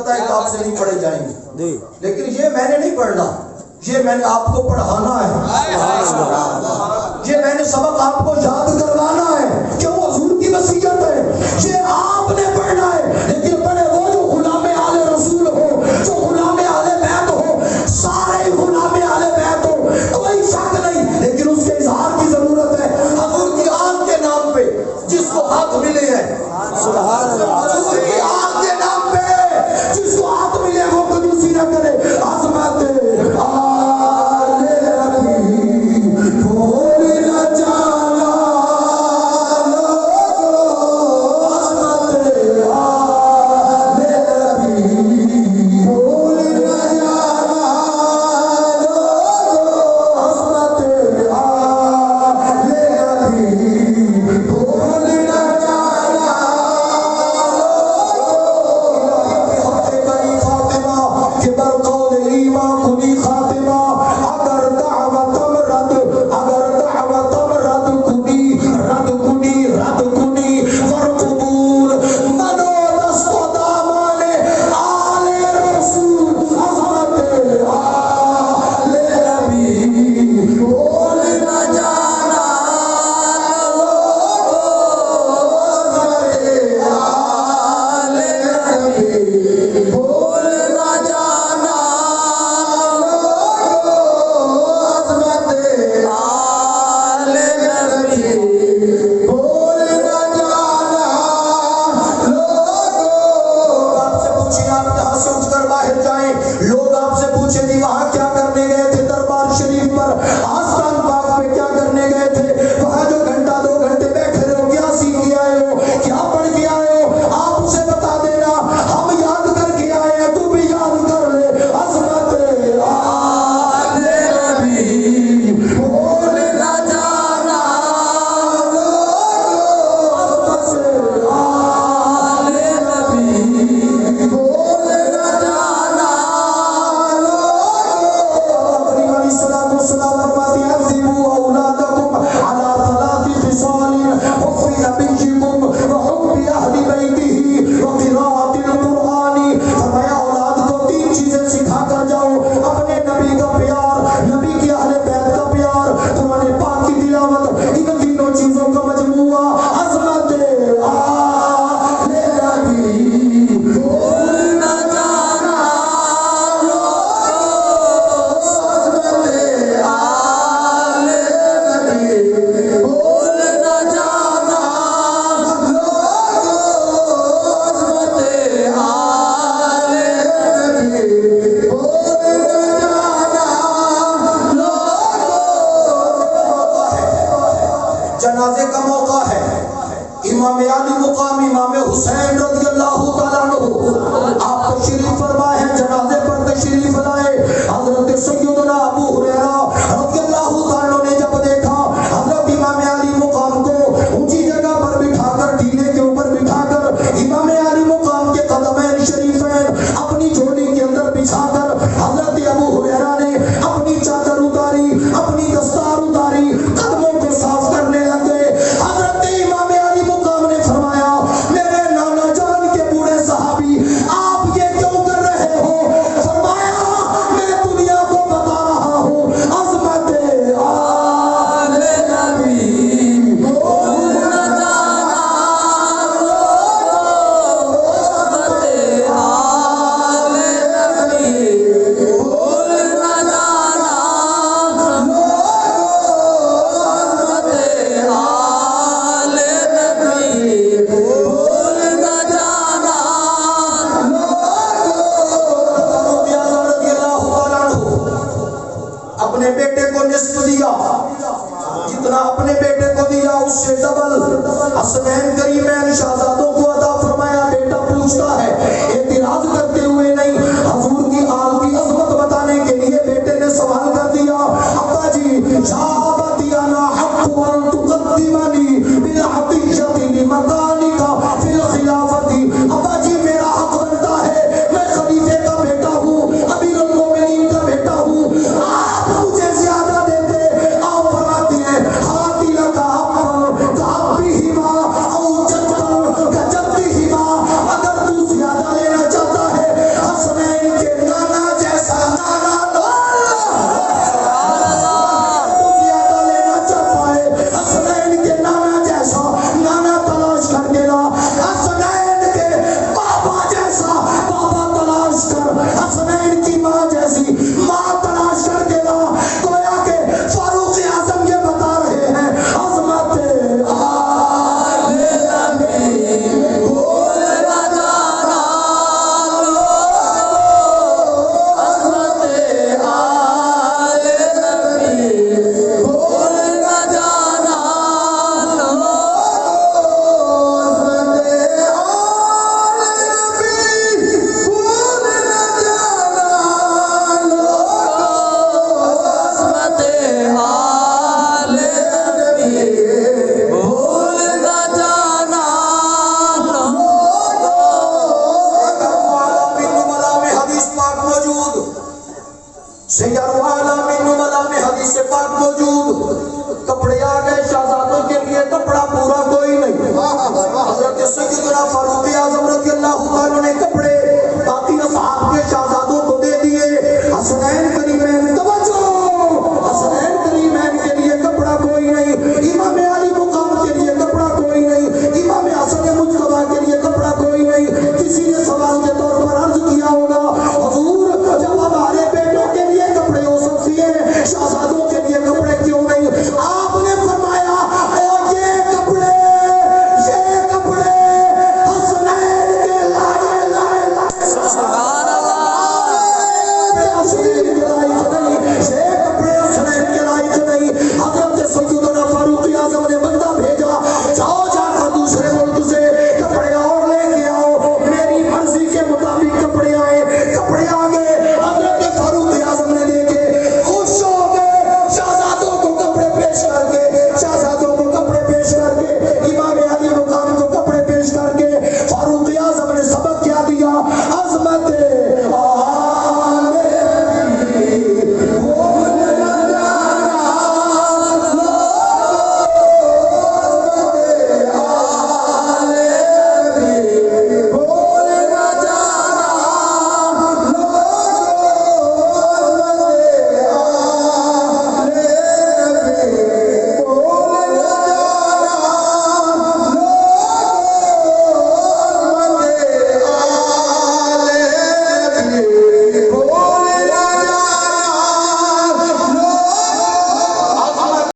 پتا ہے کہ آپ سے نہیں پڑھے جائیں گے، لیکن یہ میں نے نہیں پڑھنا، یہ میں نے آپ کو پڑھانا ہے، یہ میں نے سبق آپ کو یاد کروانا ہے، کیوں؟ حضور کی وصیت ہے، یہ آپ نے پڑھنا ہے، لیکن پڑھے وہ جو غلام آل رسول ہو، جو غلام آل بیت ہو، سارے غلام آل بیت ہو، کوئی شک نہیں، لیکن اس کے اظہار کی ضرورت ہے۔ حضور کی آن کے نام پہ جس کو ہاتھ ملے ہیں، حضور کی آن کے نام پہ جس کو ہاتھ ملے وہ کنجوسی نہ کرے۔ عظمت جنازے کا موقع ہے، امام علی مقام امام حسین رضی اللہ تعالیٰ عنہ آپ تشریف فرما ہے، جنازے پر تشریف لائے۔ حضرت سیدنا ابو ہریرہ رضی اللہ تعالیٰ عنہ نے جب دیکھا حضرت امام علی مقام کو اونچی جگہ پر بٹھا کر، ٹیلے کے اوپر بٹھا کر، امام علی مقام کے قدمین شریفین اپنی جھولی کے اندر بچھا کر، حضرت ابو ہریرہ نے اپنی چادر اتاری، اپنی دستار اتاری، قدموں کو صاف کرنے لگے۔ حضرت امام علی مقام نے فرمایا، میرے نانا جان کے بوڑھے صحابی، آپ یہ کیوں کر رہے ہو؟ فرمایا، میں دنیا کو بتا رہا ہوں عظمت آل نبی بھول نہ جانا، عظمت آل نبی بھول نہ جانا، عظمت آل نبی بھول نہ جانا۔ رضی اللہ تعالیٰ عنہ اپنے بیٹے کو نصف دیا، جتنا اپنے بیٹے کو دیا اس سے ڈبل حسنین کریمین شہزادوں کو عطا فرمایا۔ بیٹا پوچھتا ہے،